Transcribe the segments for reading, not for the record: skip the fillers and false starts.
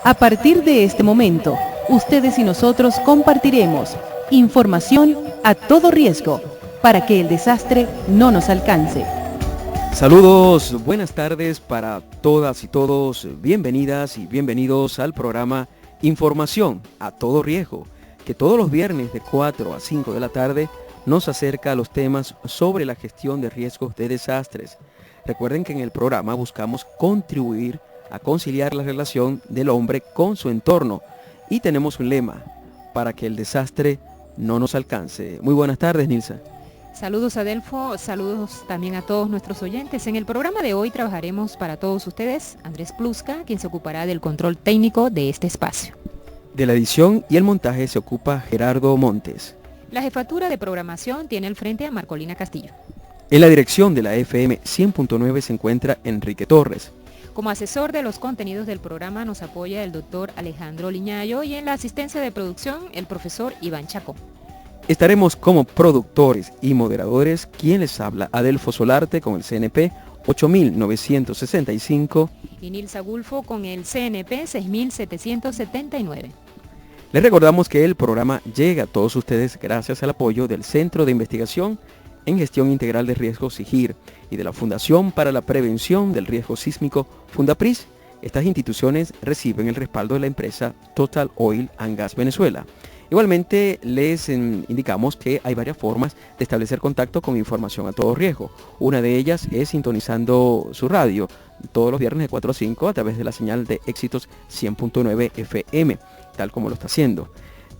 A partir de este momento, ustedes y nosotros compartiremos información a todo riesgo para que el desastre no nos alcance. Saludos, buenas tardes para todas y todos, bienvenidas y bienvenidos al programa Información a todo riesgo, que todos los viernes de 4 a 5 de la tarde nos acerca a los temas sobre la gestión de riesgos de desastres. Recuerden que en el programa buscamos contribuir a conciliar la relación del hombre con su entorno y tenemos un lema: para que el desastre no nos alcance. Muy buenas tardes, Nilsa. Saludos, Adelfo, saludos también a todos nuestros oyentes. En el programa de hoy trabajaremos para todos ustedes Andrés Plusca, quien se ocupará del control técnico de este espacio. De la edición y el montaje se ocupa Gerardo Montes. La jefatura de programación tiene al frente a Marcolina Castillo. En la dirección de la FM 100.9 se encuentra Enrique Torres. Como asesor de los contenidos del programa nos apoya el doctor Alejandro Liñayo y en la asistencia de producción el profesor Iván Chacón. Estaremos como productores y moderadores quien les habla, Adelfo Solarte con el CNP 8965 y Nilsa Gulfo con el CNP 6779. Les recordamos que el programa llega a todos ustedes gracias al apoyo del Centro de Investigación en Gestión Integral de Riesgos SIGIR y de la Fundación para la Prevención del Riesgo Sísmico Fundapris. Estas instituciones reciben el respaldo de la empresa Total Oil and Gas Venezuela. Igualmente les indicamos que hay varias formas de establecer contacto con Información a todo riesgo. Una de ellas es sintonizando su radio todos los viernes de 4 a 5 a través de la señal de Éxitos 100.9 FM, tal como lo está haciendo.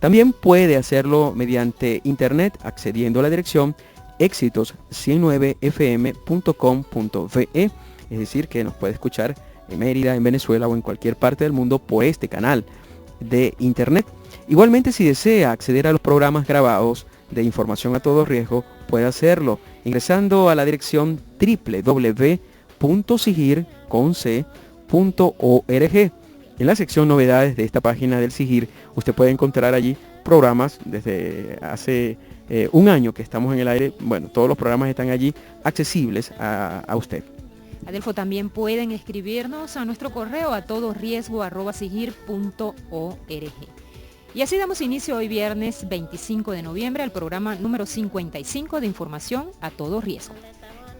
También puede hacerlo mediante internet accediendo a la dirección éxitos109fm.com.ve, es decir, que nos puede escuchar en Mérida, en Venezuela o en cualquier parte del mundo por este canal de internet. Igualmente, si desea acceder a los programas grabados de Información a todo riesgo, puede hacerlo ingresando a la dirección www.sigir.org. En la sección novedades de esta página del SIGIR, usted puede encontrar allí programas desde hace un año que estamos en el aire. Bueno, todos los programas están allí accesibles a usted. Adelfo, también pueden escribirnos a nuestro correo a todoriesgo@sigir.org. Y así damos inicio hoy viernes 25 de noviembre al programa número 55 de Información a todo riesgo.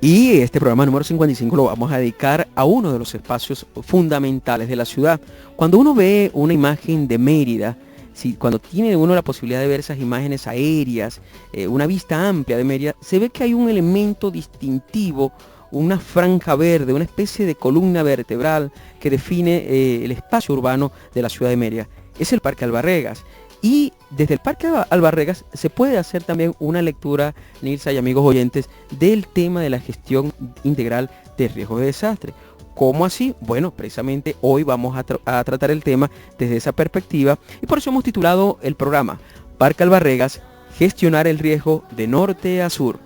Y este programa número 55 lo vamos a dedicar a uno de los espacios fundamentales de la ciudad. Cuando uno ve una imagen de Mérida, cuando tiene uno la posibilidad de ver esas imágenes aéreas, una vista amplia de Mérida, se ve que hay un elemento distintivo, una franja verde, una especie de columna vertebral que define el espacio urbano de la ciudad de Mérida. Es el Parque Albarregas. Y desde el Parque Albarregas se puede hacer también una lectura, Nilsa y amigos oyentes, del tema de la gestión integral de riesgos de desastre. ¿Cómo así? Bueno, precisamente hoy vamos a tratar el tema desde esa perspectiva y por eso hemos titulado el programa Parque Albarregas, gestionar el riesgo de norte a sur.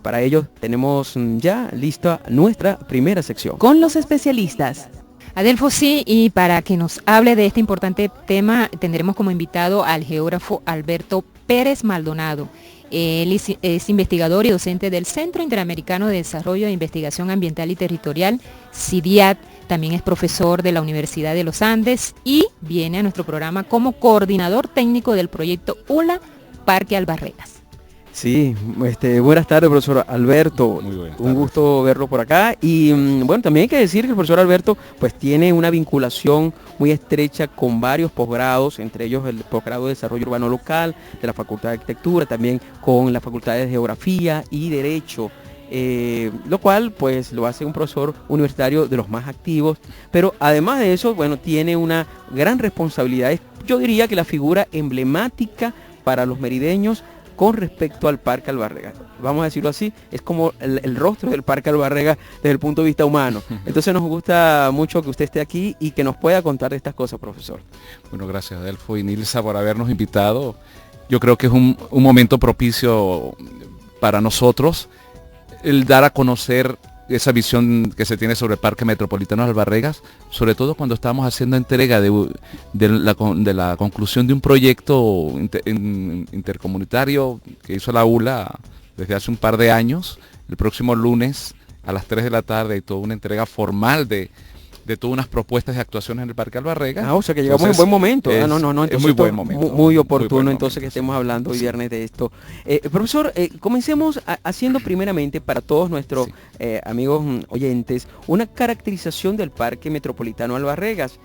Para ello tenemos ya lista nuestra primera sección. Con los especialistas. Adelfo, sí, y para que nos hable de este importante tema tendremos como invitado al geógrafo Alberto Pérez Maldonado. Él es investigador y docente del Centro Interamericano de Desarrollo e Investigación Ambiental y Territorial, CIDIAT. También es profesor de la Universidad de los Andes y viene a nuestro programa como coordinador técnico del proyecto ULA Parque Albarregas. Sí, buenas tardes, profesor Alberto. Muy buenas tardes. Un gusto verlo por acá. Y bueno, también hay que decir que el profesor Alberto pues tiene una vinculación muy estrecha con varios posgrados, entre ellos el posgrado de Desarrollo Urbano Local de la Facultad de Arquitectura, también con las facultades de Geografía y Derecho, lo cual pues lo hace un profesor universitario de los más activos. Pero además de eso, bueno, tiene una gran responsabilidad. Yo diría que la figura emblemática para los merideños con respecto al Parque Albarregas. Vamos a decirlo así, es como el rostro del Parque Albarregas desde el punto de vista humano. Entonces nos gusta mucho que usted esté aquí y que nos pueda contar de estas cosas, profesor. Bueno, gracias Adelfo y Nilsa por habernos invitado. Yo creo que es un momento propicio para nosotros el dar a conocer esa visión que se tiene sobre el Parque Metropolitano de Albarregas, sobre todo cuando estamos haciendo entrega de la conclusión de un proyecto intercomunitario que hizo la ULA desde hace un par de años. El próximo lunes a las 3 de la tarde hay toda una entrega formal de de todas unas propuestas de actuaciones en el Parque Albarregas. O sea que llegamos en buen momento. Es muy buen momento. Muy oportuno muy entonces que estemos hablando hoy viernes de esto. Profesor, comencemos haciendo primeramente para todos nuestros amigos oyentes una caracterización del Parque Metropolitano Albarregas.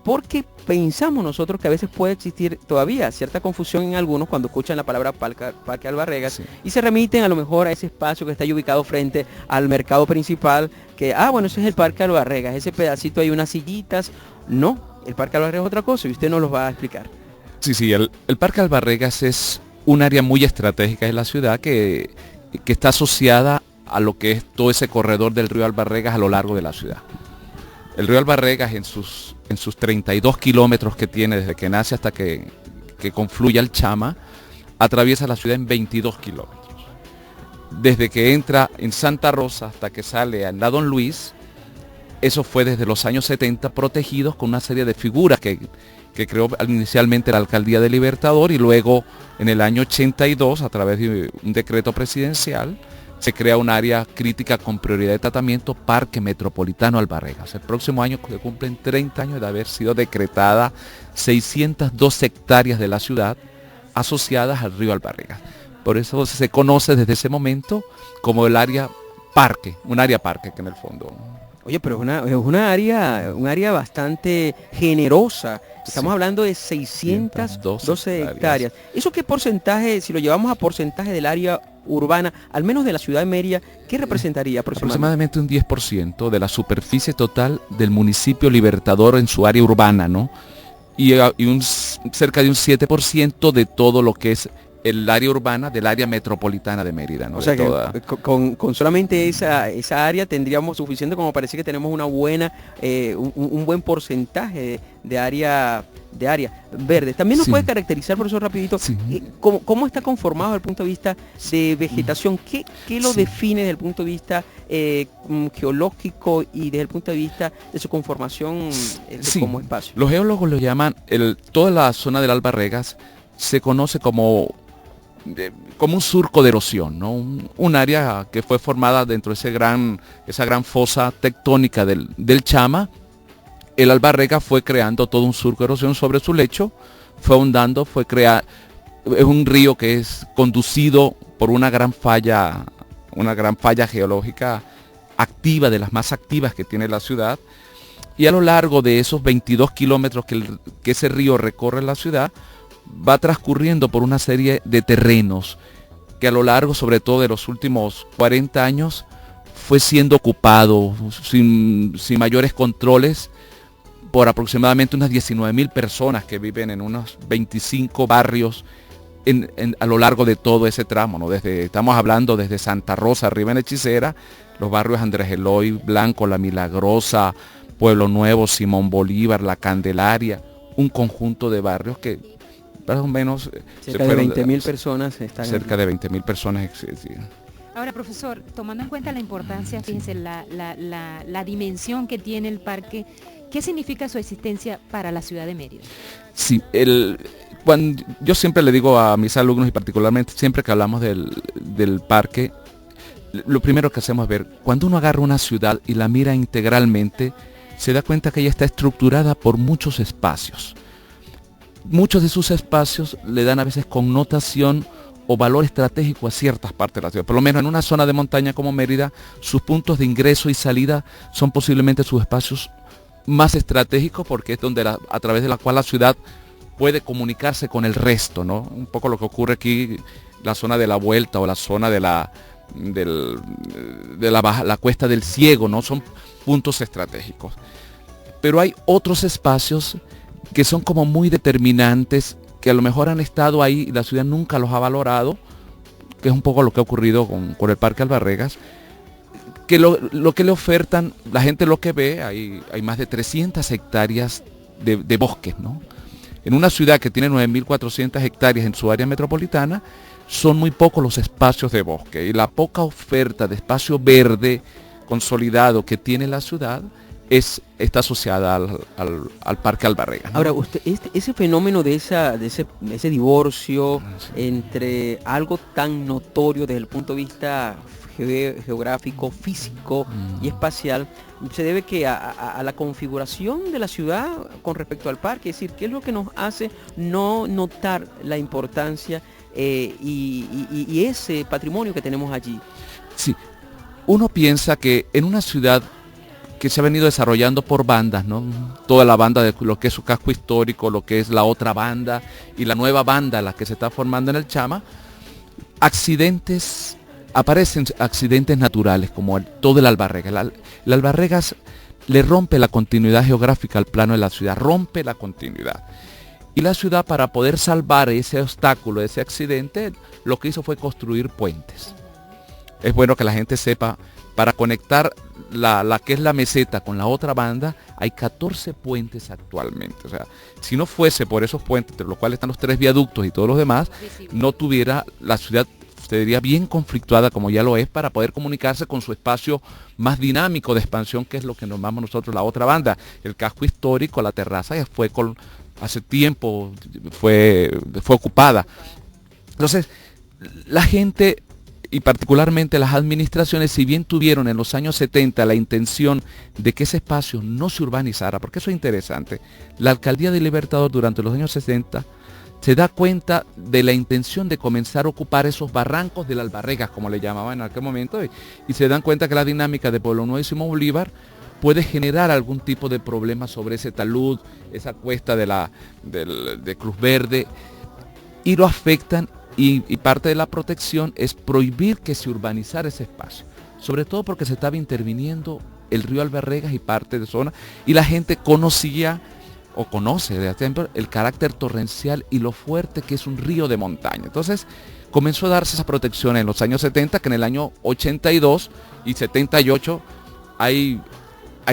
Porque pensamos nosotros que a veces puede existir todavía cierta confusión en algunos cuando escuchan la palabra Parque Albarregas y se remiten a lo mejor a ese espacio que está ahí ubicado frente al mercado principal, que, bueno, ese es el Parque Albarregas, ese pedacito hay unas sillitas. No, el Parque Albarregas es otra cosa y usted nos lo va a explicar. Sí, el Parque Albarregas es un área muy estratégica de la ciudad que está asociada a lo que es todo ese corredor del río Albarregas a lo largo de la ciudad. El río Albarregas en sus 32 kilómetros que tiene desde que nace hasta que confluye al Chama, atraviesa la ciudad en 22 kilómetros. Desde que entra en Santa Rosa hasta que sale a la Don Luis, eso fue desde los años 70 protegidos con una serie de figuras que creó inicialmente la Alcaldía de Libertador y luego en el año 82 a través de un decreto presidencial se crea un área crítica con prioridad de tratamiento, Parque Metropolitano Albarregas. El próximo año se cumplen 30 años de haber sido decretada 602 hectáreas de la ciudad asociadas al río Albarregas. Por eso se conoce desde ese momento como el área parque, un área parque que en el fondo. Oye, pero es una área bastante generosa. Estamos hablando de 612 hectáreas. ¿Eso qué porcentaje, si lo llevamos a porcentaje del área urbana, al menos de la ciudad de Mérida, qué representaría aproximadamente? Un 10% de la superficie total del municipio Libertador en su área urbana, ¿no? Y cerca de un 7% de todo lo que es el área urbana del área metropolitana de Mérida, ¿no? O sea que con solamente esa área tendríamos suficiente como para decir que tenemos una buena, un buen porcentaje de área verde. También nos puede caracterizar, por eso rapidito, cómo está conformado desde el punto de vista de vegetación, qué lo define desde el punto de vista geológico y desde el punto de vista de su conformación como espacio. Los geólogos lo llaman, toda la zona del Albarregas se conoce como un surco de erosión, ¿no? Un área que fue formada dentro de esa gran fosa tectónica del Chama. El Albarregas fue creando todo un surco de erosión sobre su lecho, fue ahondando, es un río que es conducido por una gran falla geológica activa, de las más activas que tiene la ciudad, y a lo largo de esos 22 kilómetros que ese río recorre la ciudad, va transcurriendo por una serie de terrenos que a lo largo, sobre todo de los últimos 40 años, fue siendo ocupado sin mayores controles por aproximadamente unas 19.000 personas que viven en unos 25 barrios a lo largo de todo ese tramo, ¿no? Estamos hablando desde Santa Rosa, arriba en Hechicera, los barrios Andrés Eloy, Blanco, La Milagrosa, Pueblo Nuevo, Simón Bolívar, La Candelaria, un conjunto de barrios que más o menos cerca de 20.000 personas están cerca de 20.000 personas. Ahora, profesor, tomando en cuenta la importancia, fíjense, la dimensión que tiene el parque, ¿qué significa su existencia para la ciudad de Mérida? Sí, yo siempre le digo a mis alumnos y particularmente siempre que hablamos del parque, lo primero que hacemos es ver, cuando uno agarra una ciudad y la mira integralmente, se da cuenta que ella está estructurada por muchos espacios. Muchos de sus espacios le dan a veces connotación o valor estratégico a ciertas partes de la ciudad. Por lo menos en una zona de montaña como Mérida, sus puntos de ingreso y salida son posiblemente sus espacios más estratégicos porque es donde a través de la cual la ciudad puede comunicarse con el resto, ¿no? Un poco lo que ocurre aquí, la zona de la Vuelta o la zona de la Cuesta del Ciego, ¿no? Son puntos estratégicos. Pero hay otros espacios que son como muy determinantes, que a lo mejor han estado ahí y la ciudad nunca los ha valorado, que es un poco lo que ha ocurrido con el Parque Albarregas, que lo que le ofertan, la gente lo que ve, hay más de 300 hectáreas de bosques, ¿no? En una ciudad que tiene 9.400 hectáreas en su área metropolitana, son muy pocos los espacios de bosque, y la poca oferta de espacio verde consolidado que tiene la ciudad está asociada al Parque Albarregas, ¿no? Ahora, ese fenómeno de ese divorcio entre algo tan notorio desde el punto de vista geográfico, físico y espacial, se debe que a la configuración de la ciudad con respecto al parque, es decir, ¿qué es lo que nos hace no notar la importancia y ese patrimonio que tenemos allí? Sí, uno piensa que en una ciudad que se ha venido desarrollando por bandas, ¿no? Toda la banda de lo que es su casco histórico, lo que es la otra banda y la nueva banda, la que se está formando en el Chama, aparecen accidentes naturales como todo el Albarregas. El Albarregas le rompe la continuidad geográfica al plano de la ciudad, rompe la continuidad. Y la ciudad, para poder salvar ese obstáculo, ese accidente, lo que hizo fue construir puentes. Es bueno que la gente sepa, para conectar la que es la meseta con la otra banda, hay 14 puentes actualmente. O sea, si no fuese por esos puentes, entre los cuales están los 3 viaductos y todos los demás, no tuviera la ciudad, se diría, bien conflictuada como ya lo es, para poder comunicarse con su espacio más dinámico de expansión, que es lo que nombramos nosotros la otra banda. El casco histórico, la terraza, ya hace tiempo fue ocupada. Entonces, la gente, y particularmente las administraciones, si bien tuvieron en los años 70 la intención de que ese espacio no se urbanizara, porque eso es interesante, la alcaldía de Libertador durante los años 60 se da cuenta de la intención de comenzar a ocupar esos barrancos del Albarregas, como le llamaban en aquel momento, y se dan cuenta que la dinámica de Pueblo Nuevo y Simón Bolívar puede generar algún tipo de problema sobre ese talud, esa cuesta de Cruz Verde, y lo afectan. Y parte de la protección es prohibir que se urbanizara ese espacio, sobre todo porque se estaba interviniendo el río Albarregas y parte de zona, y la gente conocía o conoce desde hace tiempo el carácter torrencial y lo fuerte que es un río de montaña. Entonces comenzó a darse esa protección en los años 70, que en el año 82 y 78 hay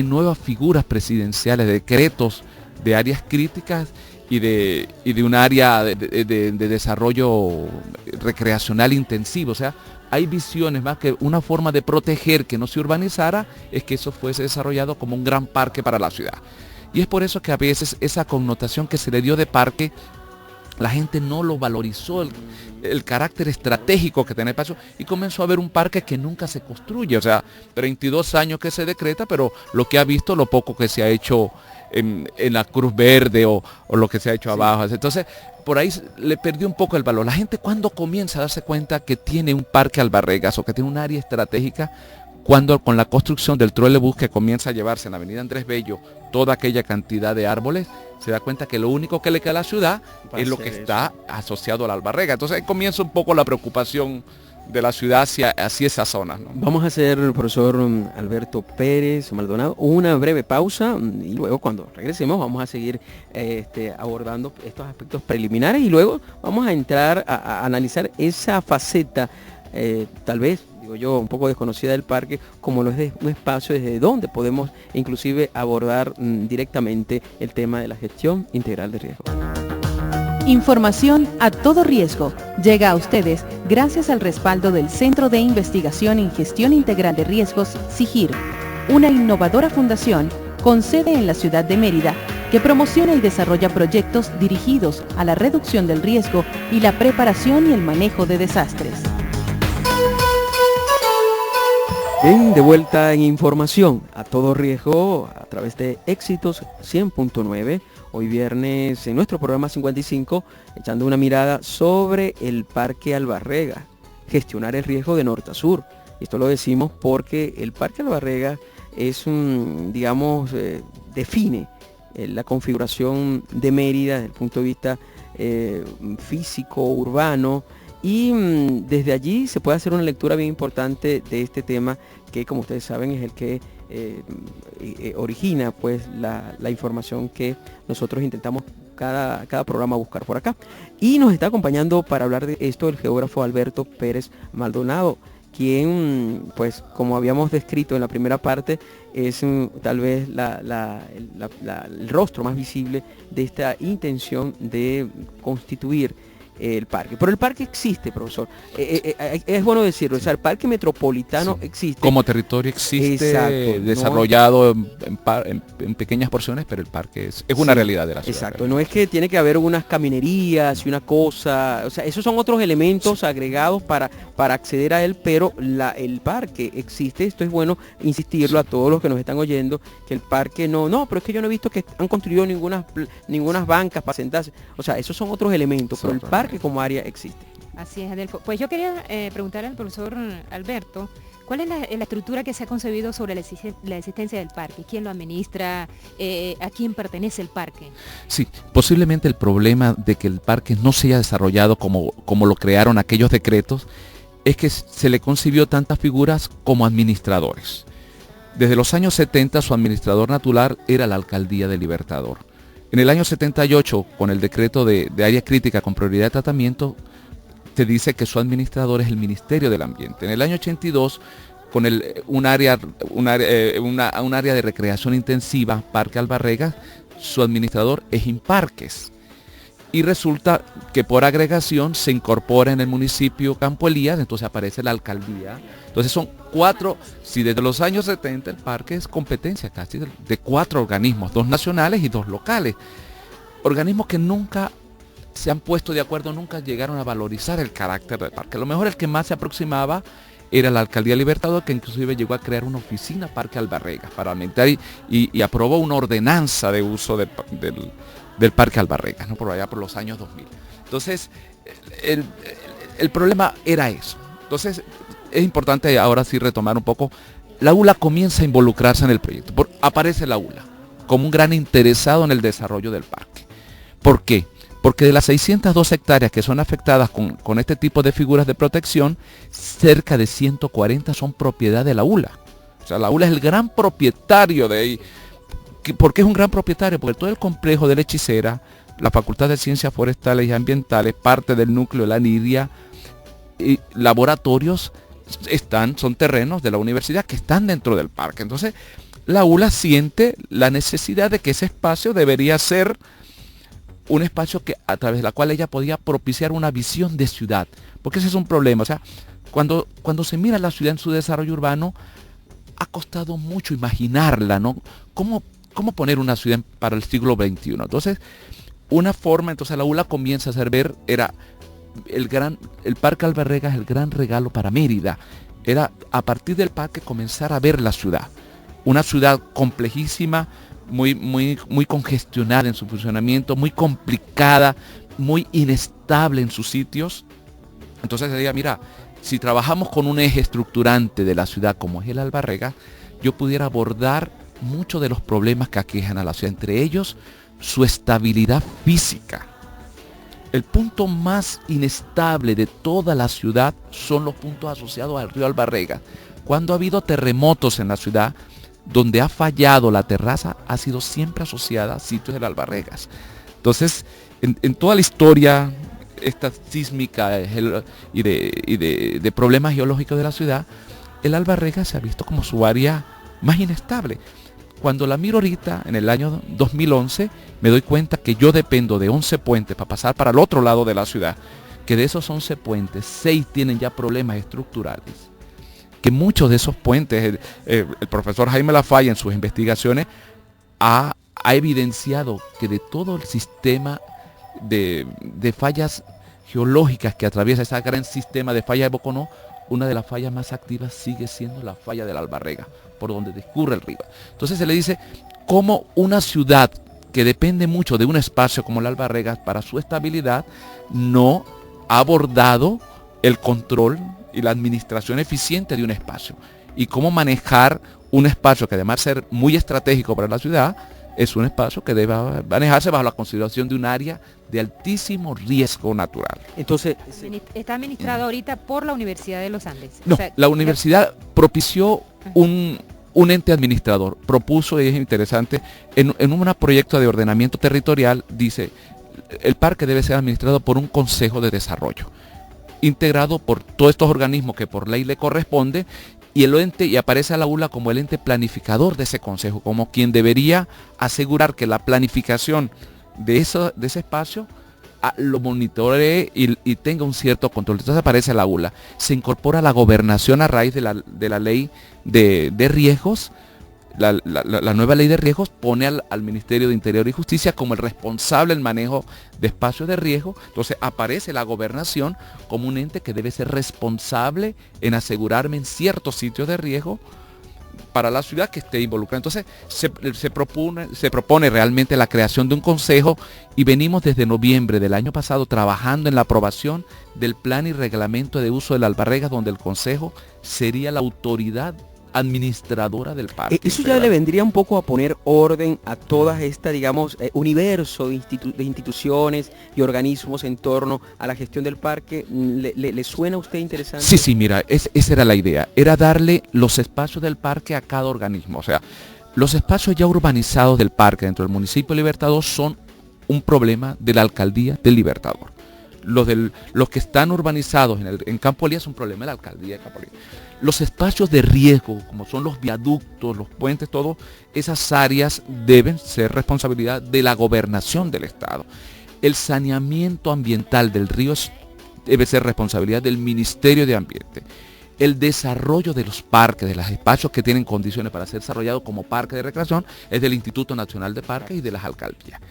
nuevas figuras presidenciales, decretos de áreas críticas y de un área de desarrollo recreacional intensivo. O sea, hay visiones más que una forma de proteger que no se urbanizara, es que eso fuese desarrollado como un gran parque para la ciudad. Y es por eso que a veces esa connotación que se le dio de parque, la gente no lo valorizó, el carácter estratégico que tiene el espacio, y comenzó a haber un parque que nunca se construye. O sea, 32 años que se decreta, pero lo que ha visto, lo poco que se ha hecho en la Cruz Verde o lo que se ha hecho abajo. Entonces, por ahí le perdió un poco el valor. La gente, cuando comienza a darse cuenta que tiene un parque Albarregas o que tiene un área estratégica, cuando con la construcción del trolebús que comienza a llevarse en la avenida Andrés Bello toda aquella cantidad de árboles, se da cuenta que lo único que le queda a la ciudad es lo que está asociado a la Albarregas. Entonces ahí comienza un poco la preocupación de la ciudad hacia esa zona, ¿no? Vamos a hacer, profesor Alberto Pérez Maldonado, una breve pausa y luego cuando regresemos vamos a seguir abordando estos aspectos preliminares y luego vamos a entrar a analizar esa faceta, tal vez, digo yo, un poco desconocida del parque, como lo es de un espacio desde donde podemos inclusive abordar directamente el tema de la gestión integral de riesgo. Información a todo riesgo llega a ustedes gracias al respaldo del Centro de Investigación en Gestión Integral de Riesgos, CIGIR, una innovadora fundación con sede en la ciudad de Mérida que promociona y desarrolla proyectos dirigidos a la reducción del riesgo y la preparación y el manejo de desastres. Bien, de vuelta en Información a todo riesgo a través de Éxitos 100.9. Hoy viernes en nuestro programa 55, echando una mirada sobre el Parque Albarregas, gestionar el riesgo de norte a sur. Esto lo decimos porque el Parque Albarregas es define la configuración de Mérida desde el punto de vista físico, urbano, y desde allí se puede hacer una lectura bien importante de este tema que, como ustedes saben, es el que origina pues la información que nosotros intentamos cada programa buscar por acá. Y nos está acompañando para hablar de esto el geógrafo Alberto Pérez Maldonado, quien, pues como habíamos descrito en la primera parte, es tal vez el rostro más visible de esta intención de constituir el parque. Pero el parque existe, profesor. Es bueno decirlo, o sea, el parque metropolitano existe. Como territorio existe, exacto, desarrollado en pequeñas porciones, pero el parque es una realidad de la ciudad. Exacto, no es que tiene que haber unas caminerías y una cosa, o sea, esos son otros elementos agregados para acceder a él, pero el parque existe. Esto es bueno insistirlo a todos los que nos están oyendo, que el parque no, pero es que yo no he visto que han construido ninguna bancas para sentarse. O sea, esos son otros elementos, pero el parque como área existe. Así es, Adelfo. Pues yo quería preguntarle al profesor Alberto, ¿cuál es la estructura que se ha concebido sobre la existencia del parque? ¿Quién lo administra? ¿A quién pertenece el parque? Sí, posiblemente el problema de que el parque no se haya desarrollado como lo crearon aquellos decretos es que se le concibió tantas figuras como administradores. Desde los años 70 su administrador natural era la Alcaldía de Libertador. En el año 78, con el decreto de área crítica con prioridad de tratamiento, te dice que su administrador es el Ministerio del Ambiente. En el año 82, con un área de recreación intensiva, Parque Albarregas, su administrador es Imparques. Y resulta que por agregación se incorpora en el municipio Campo Elías, entonces aparece la alcaldía. Entonces son 4, si desde los años 70 el parque es competencia casi de 4 organismos, 2 nacionales y 2 locales. Organismos que nunca se han puesto de acuerdo, nunca llegaron a valorizar el carácter del parque. A lo mejor el que más se aproximaba era la Alcaldía Libertador, que inclusive llegó a crear una oficina Parque Albarregas para aumentar y aprobó una ordenanza de uso del Parque Albarregas, ¿no? Por allá por los años 2000. Entonces, el problema era eso. Entonces, es importante ahora sí retomar un poco. La ULA comienza a involucrarse en el proyecto. Aparece la ULA como un gran interesado en el desarrollo del parque. ¿Por qué? Porque de las 602 hectáreas que son afectadas con este tipo de figuras de protección, cerca de 140 son propiedad de la ULA. O sea, la ULA es el gran propietario de ahí. ¿Por qué es un gran propietario? Porque todo el complejo de la Hechicera, la Facultad de Ciencias Forestales y Ambientales, parte del núcleo de la NIDIA, y laboratorios son terrenos de la universidad que están dentro del parque. Entonces, la ULA siente la necesidad de que ese espacio debería ser un espacio a través de la cual ella podía propiciar una visión de ciudad. Porque ese es un problema. O sea, cuando se mira la ciudad en su desarrollo urbano, ha costado mucho imaginarla, ¿no? ¿Cómo poner una ciudad para el siglo XXI? Entonces, una forma, entonces la ULA comienza a hacer ver, era el Parque Albarregas, el gran regalo para Mérida. Era a partir del parque comenzar a ver la ciudad. Una ciudad complejísima, muy congestionada en su funcionamiento, muy complicada, muy inestable en sus sitios. Entonces se decía, mira, si trabajamos con un eje estructurante de la ciudad como es el Albarregas, yo pudiera abordar muchos de los problemas que aquejan a la ciudad, entre ellos su estabilidad física. El punto más inestable de toda la ciudad son los puntos asociados al río Albarregas. Cuando ha habido terremotos en la ciudad, donde ha fallado la terraza, ha sido siempre asociada a sitios del Albarregas. Entonces, en toda la historia esta sísmica y de problemas geológicos de la ciudad, el Albarregas se ha visto como su área más inestable. Cuando la miro ahorita, en el año 2011, me doy cuenta que yo dependo de 11 puentes para pasar para el otro lado de la ciudad, que de esos 11 puentes, 6 tienen ya problemas estructurales. Que muchos de esos puentes, el profesor Jaime Lafaya en sus investigaciones ha evidenciado que de todo el sistema de fallas geológicas que atraviesa ese gran sistema de falla de Boconó, una de las fallas más activas sigue siendo la falla del Albarregas, por donde discurre el río. Entonces se le dice cómo una ciudad que depende mucho de un espacio como el Albarregas para su estabilidad, no ha abordado el control y la administración eficiente de un espacio. Y cómo manejar un espacio que además de ser muy estratégico para la ciudad, es un espacio que debe manejarse bajo la consideración de un área de altísimo riesgo natural. Entonces, está administrado ahorita por la Universidad de los Andes. No, o sea, la universidad propició un ente administrador, propuso, y es interesante, en un proyecto de ordenamiento territorial, dice, el parque debe ser administrado por un consejo de desarrollo, integrado por todos estos organismos que por ley le corresponde, y aparece a la ULA como el ente planificador de ese consejo, como quien debería asegurar que la planificación de ese espacio lo monitoree y tenga un cierto control. Entonces aparece la ULA, se incorpora la gobernación a raíz de la ley de riesgos. La nueva ley de riesgos pone al Ministerio de Interior y Justicia como el responsable del manejo de espacios de riesgo. Entonces aparece la gobernación como un ente que debe ser responsable en asegurarme en ciertos sitios de riesgo para la ciudad que esté involucrada. Entonces se propone realmente la creación de un consejo, y venimos desde noviembre del año pasado trabajando en la aprobación del plan y reglamento de uso del Albarregas, donde el consejo sería la autoridad administradora del parque. Eso ya le vendría un poco a poner orden a toda esta, digamos, universo de instituciones y organismos en torno a la gestión del parque. ¿Le suena a usted interesante? Sí, mira, esa era la idea, era darle los espacios del parque a cada organismo. O sea, los espacios ya urbanizados del parque dentro del municipio de Libertador son un problema de la alcaldía del Libertador. Los que están urbanizados en Campo Elías es un problema de la alcaldía de Campo Elías. Los espacios de riesgo, como son los viaductos, los puentes, todas esas áreas deben ser responsabilidad de la gobernación del Estado. El saneamiento ambiental del río debe ser responsabilidad del Ministerio de Ambiente. El desarrollo de los parques, de los espacios que tienen condiciones para ser desarrollados como parque de recreación, es del Instituto Nacional de Parques y de las alcaldías.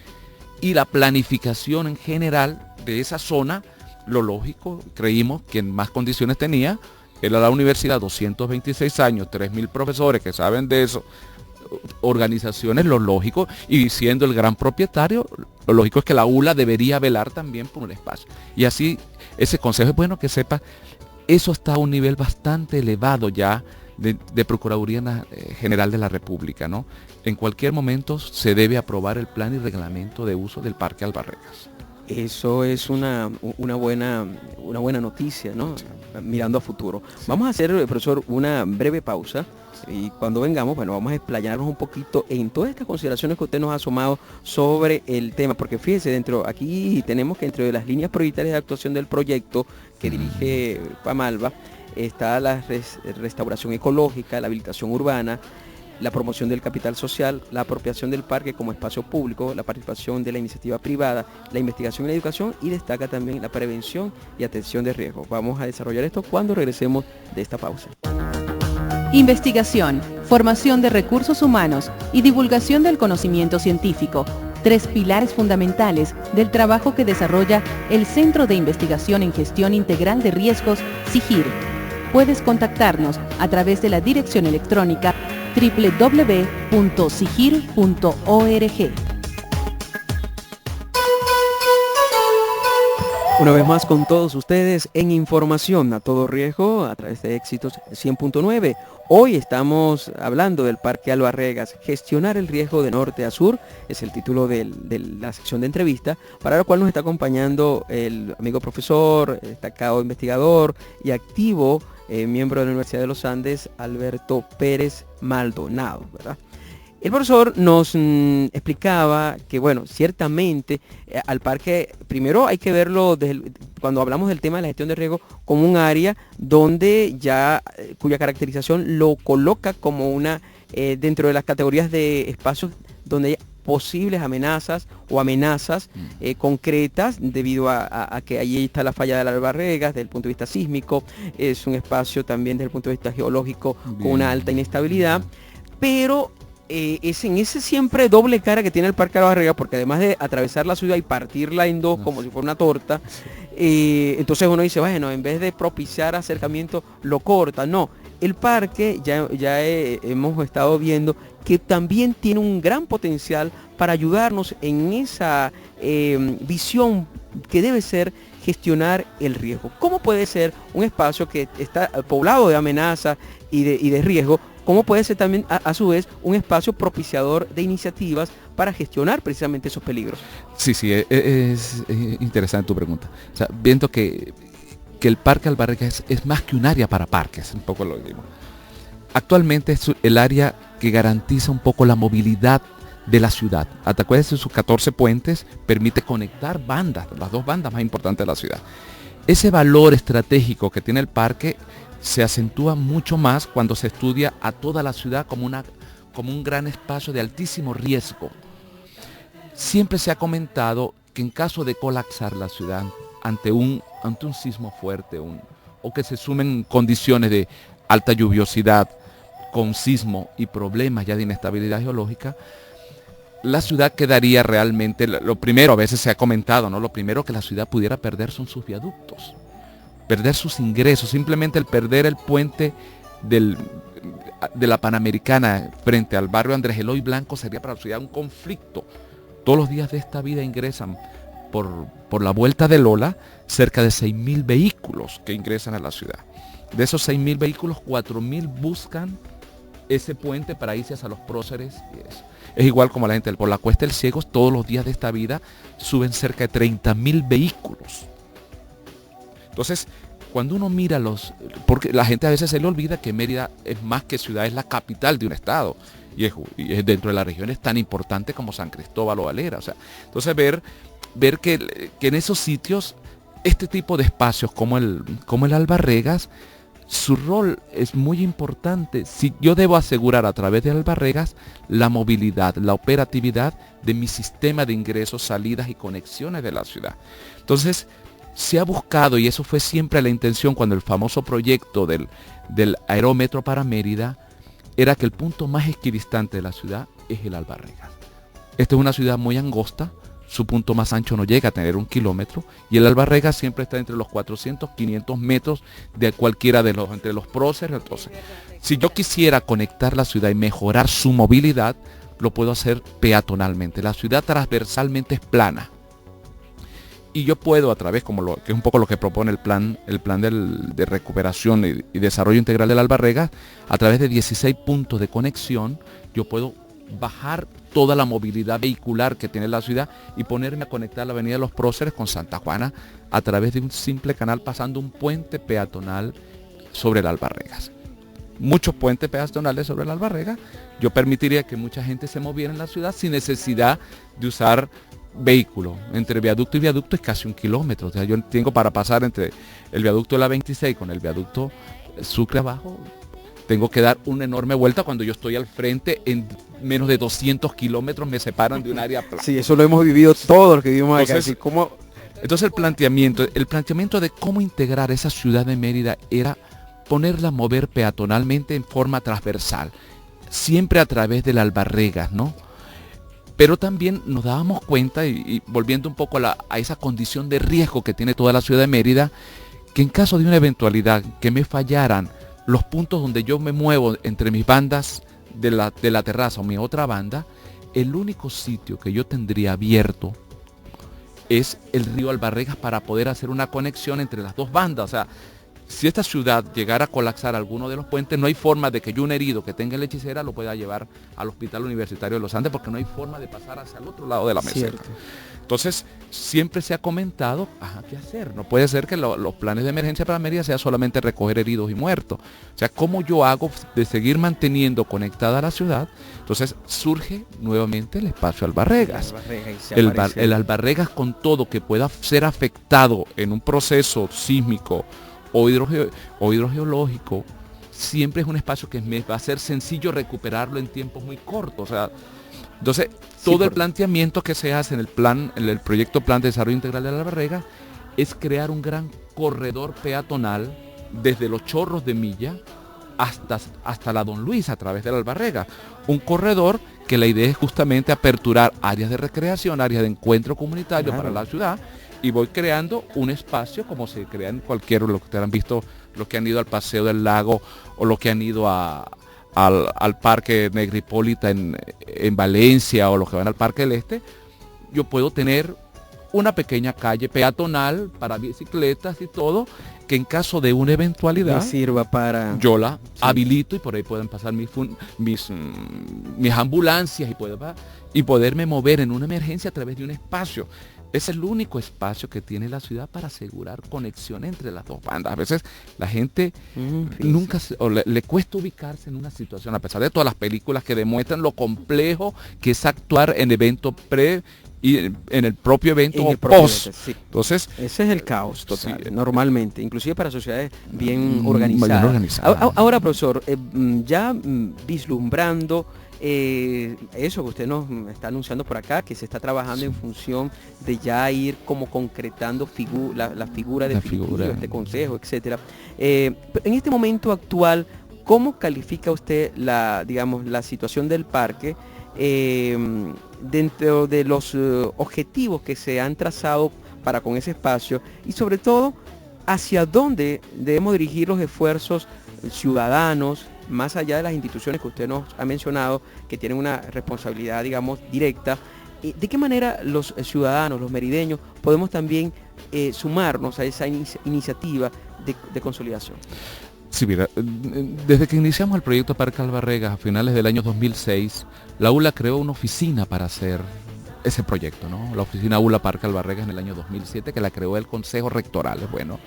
Y la planificación en general de esa zona, lo lógico, creímos que en más condiciones tenía, era la universidad, 226 años, 3.000 profesores que saben de eso, organizaciones, lo lógico, y siendo el gran propietario, lo lógico es que la ULA debería velar también por un espacio. Y así, ese consejo es bueno que sepa, eso está a un nivel bastante elevado ya de Procuraduría General de la República, ¿no? En cualquier momento se debe aprobar el plan y reglamento de uso del Parque Albarregas. Eso es una buena noticia, ¿no? Mirando a futuro. Vamos a hacer, profesor, una breve pausa, y cuando vengamos, bueno, vamos a explayarnos un poquito en todas estas consideraciones que usted nos ha asomado sobre el tema, porque fíjese, aquí tenemos que entre las líneas prioritarias de actuación del proyecto que dirige Pamalva está la restauración ecológica, la habilitación urbana, la promoción del capital social, la apropiación del parque como espacio público, la participación de la iniciativa privada, la investigación y la educación, y destaca también la prevención y atención de riesgos. Vamos a desarrollar esto cuando regresemos de esta pausa. Investigación, formación de recursos humanos y divulgación del conocimiento científico. 3 pilares fundamentales del trabajo que desarrolla el Centro de Investigación en Gestión Integral de Riesgos, SIGIR. Puedes contactarnos a través de la dirección electrónica www.sigir.org. Una vez más con todos ustedes en Información a Todo Riesgo a través de Éxitos 100.9. Hoy estamos hablando del Parque Albarregas, gestionar el riesgo de norte a sur, es el título de la sección de entrevista, para la cual nos está acompañando el amigo profesor, destacado investigador y activo miembro de la Universidad de los Andes, Alberto Pérez Maldonado, ¿verdad? El profesor nos explicaba que, bueno, ciertamente al parque, primero hay que verlo cuando hablamos del tema de la gestión de riesgo como un área donde cuya caracterización lo coloca como una, dentro de las categorías de espacios donde hay posibles amenazas concretas debido a que allí está la falla de Albarregas desde el punto de vista sísmico, es un espacio también desde el punto de vista geológico con una alta inestabilidad, pero es en ese siempre doble cara que tiene el Parque Albarregas, porque además de atravesar la ciudad y partirla en dos como si fuera una torta, entonces uno dice, bueno, en vez de propiciar acercamiento, lo corta. No, el parque ya hemos estado viendo que también tiene un gran potencial para ayudarnos en esa visión que debe ser gestionar el riesgo. ¿Cómo puede ser un espacio que está poblado de amenazas y de riesgo? ¿Cómo puede ser también a su vez un espacio propiciador de iniciativas para gestionar precisamente esos peligros? Sí, es interesante tu pregunta. O sea, viendo que el Parque Albarregas es más que un área para parques, un poco lo digo. Actualmente es el área que garantiza un poco la movilidad de la ciudad. A través de sus 14 puentes permite conectar bandas, las 2 bandas más importantes de la ciudad. Ese valor estratégico que tiene el parque se acentúa mucho más cuando se estudia a toda la ciudad como un gran espacio de altísimo riesgo. Siempre se ha comentado que en caso de colapsar la ciudad ante un sismo fuerte o que se sumen condiciones de alta lluviosidad con sismo y problemas ya de inestabilidad geológica, la ciudad quedaría realmente, lo primero, a veces se ha comentado, ¿no? Lo primero que la ciudad pudiera perder son sus viaductos, perder sus ingresos, simplemente el perder el puente de la Panamericana frente al barrio Andrés Eloy Blanco sería para la ciudad un conflicto. Todos los días de esta vida ingresan por la vuelta de Lola cerca de 6.000 vehículos que ingresan a la ciudad. De esos 6.000 vehículos, 4.000 buscan ese puente para irse hacia los próceres y eso. Es igual como la gente por la Cuesta del Ciego, todos los días de esta vida suben cerca de 30.000 vehículos. Entonces, cuando uno mira porque la gente a veces se le olvida que Mérida es más que ciudad, es la capital de un estado. Y es dentro de la región es tan importante como San Cristóbal o Valera. O sea, entonces ver que en esos sitios, este tipo de espacios como el Albarregas, su rol es muy importante. Si yo debo asegurar a través de Albarregas la movilidad, la operatividad de mi sistema de ingresos, salidas y conexiones de la ciudad. Entonces, se ha buscado, y eso fue siempre la intención cuando el famoso proyecto del aerómetro para Mérida, era que el punto más equidistante de la ciudad es el Albarregas. Esta es una ciudad muy angosta, su punto más ancho no llega a tener 1 kilómetro, y el Albarregas siempre está entre los 400, 500 metros de cualquiera entre los próceres. Entonces, si yo quisiera conectar la ciudad y mejorar su movilidad, lo puedo hacer peatonalmente. La ciudad transversalmente es plana. Y yo puedo a través, que es un poco lo que propone el plan de recuperación y desarrollo integral del Albarregas, a través de 16 puntos de conexión, yo puedo bajar toda la movilidad vehicular que tiene la ciudad y ponerme a conectar la avenida de los Próceres con Santa Juana a través de un simple canal pasando un puente peatonal sobre el Albarregas. Muchos puentes peatonales sobre el Albarregas, yo permitiría que mucha gente se moviera en la ciudad sin necesidad de usar vehículo. Entre viaducto y viaducto es casi 1 kilómetro. O sea, yo tengo para pasar entre el viaducto de la 26 con el viaducto Sucre abajo, tengo que dar una enorme vuelta cuando yo estoy al frente. En menos de 200 kilómetros me separan de un área plana. Sí, eso lo hemos vivido todos los que vivimos acá. Entonces el planteamiento de cómo integrar esa ciudad de Mérida era ponerla a mover peatonalmente en forma transversal, siempre a través del Albarregas, ¿no? Pero también nos dábamos cuenta, y volviendo un poco a esa condición de riesgo que tiene toda la ciudad de Mérida, que en caso de una eventualidad que me fallaran los puntos donde yo me muevo entre mis bandas de la terraza o mi otra banda, el único sitio que yo tendría abierto es el río Albarregas para poder hacer una conexión entre las dos bandas. O sea, si esta ciudad llegara a colapsar alguno de los puentes, no hay forma de que yo un herido que tenga en la hechicera lo pueda llevar al Hospital Universitario de los Andes, porque no hay forma de pasar hacia el otro lado de la meseta. Cierto. Entonces, siempre se ha comentado, ¿qué hacer? No puede ser que los planes de emergencia para Mérida sea solamente recoger heridos y muertos. O sea, ¿cómo yo hago de seguir manteniendo conectada la ciudad? Entonces, surge nuevamente el espacio Albarregas. El Albarregas, con todo que pueda ser afectado en un proceso sísmico o hidrogeológico, siempre es un espacio que me va a ser sencillo recuperarlo en tiempos muy cortos. O sea, entonces, todo el planteamiento que se hace en el proyecto Plan de Desarrollo Integral de la Albarregas es crear un gran corredor peatonal desde los Chorros de Milla hasta la Don Luis a través de la Albarregas. Un corredor que la idea es justamente aperturar áreas de recreación, áreas de encuentro comunitario para la ciudad, y voy creando un espacio como se crea en cualquier, lo que ustedes han visto, los que han ido al Paseo del Lago o los que han ido al Parque Negripólita en Valencia o los que van al Parque del Este. Yo puedo tener una pequeña calle peatonal para bicicletas y todo, que en caso de una eventualidad sirva para... yo la habilito y por ahí pueden pasar mis ambulancias y poderme mover en una emergencia a través de un espacio. Es el único espacio que tiene la ciudad para asegurar conexión entre las dos bandas. A veces la gente le cuesta ubicarse en una situación, a pesar de todas las películas que demuestran lo complejo que es actuar en evento pre y en el propio evento o post. Sí. Entonces, ese es el caos total, sí, normalmente, inclusive para sociedades bien organizadas. Ahora, profesor, ya vislumbrando eso que usted nos está anunciando por acá, que se está trabajando en función de ya ir como concretando la figura definitiva de este consejo, etcétera. En este momento actual, ¿cómo califica usted digamos, la situación del parque dentro de los objetivos que se han trazado para con ese espacio y sobre todo hacia dónde debemos dirigir los esfuerzos ciudadanos, más allá de las instituciones que usted nos ha mencionado, que tienen una responsabilidad, digamos, directa? ¿De qué manera los ciudadanos, los merideños, podemos también sumarnos a esa iniciativa de consolidación? Sí, mira, desde que iniciamos el proyecto Parque Albarregas a finales del año 2006, la ULA creó una oficina para hacer ese proyecto, ¿no? La oficina ULA Parque Albarregas en el año 2007, que la creó el Consejo Rectoral. Bueno,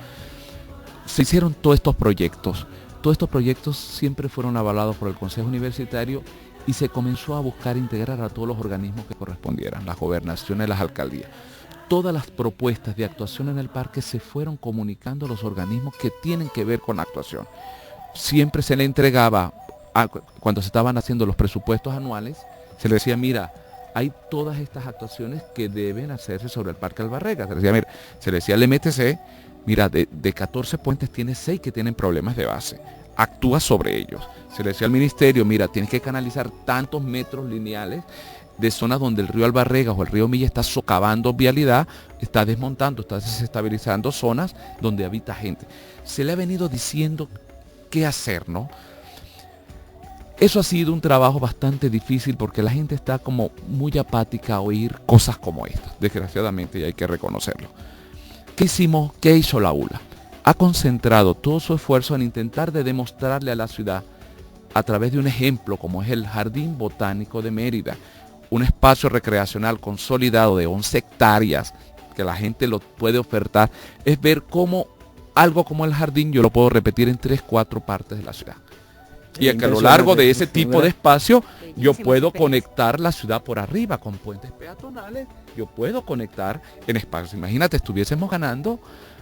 se hicieron todos estos proyectos. Todos estos proyectos siempre fueron avalados por el Consejo Universitario y se comenzó a buscar integrar a todos los organismos que correspondieran, las gobernaciones, las alcaldías. Todas las propuestas de actuación en el parque se fueron comunicando a los organismos que tienen que ver con la actuación. Siempre se le entregaba, cuando se estaban haciendo los presupuestos anuales, se le decía, mira, hay todas estas actuaciones que deben hacerse sobre el Parque Albarregas. Se le decía al MTC, mira, de 14 puentes tiene 6 que tienen problemas de base. Actúa sobre ellos. Se le decía al ministerio, mira, tienes que canalizar tantos metros lineales de zonas donde el río Albarregas o el río Milla está socavando vialidad, está desmontando, está desestabilizando zonas donde habita gente. Se le ha venido diciendo qué hacer, ¿no? Eso ha sido un trabajo bastante difícil porque la gente está como muy apática a oír cosas como estas, desgraciadamente, y hay que reconocerlo. ¿Qué hicimos? ¿Qué hizo la ULA? Ha concentrado todo su esfuerzo en intentar de demostrarle a la ciudad, a través de un ejemplo como es el Jardín Botánico de Mérida, un espacio recreacional consolidado de 11 hectáreas, que la gente lo puede ofertar, es ver cómo algo como el jardín yo lo puedo repetir en 3, 4 partes de la ciudad. Y a que a lo largo de ese tipo de espacio yo puedo conectar la ciudad por arriba con puentes peatonales, yo puedo conectar en espacios. Imagínate, estuviésemos ganando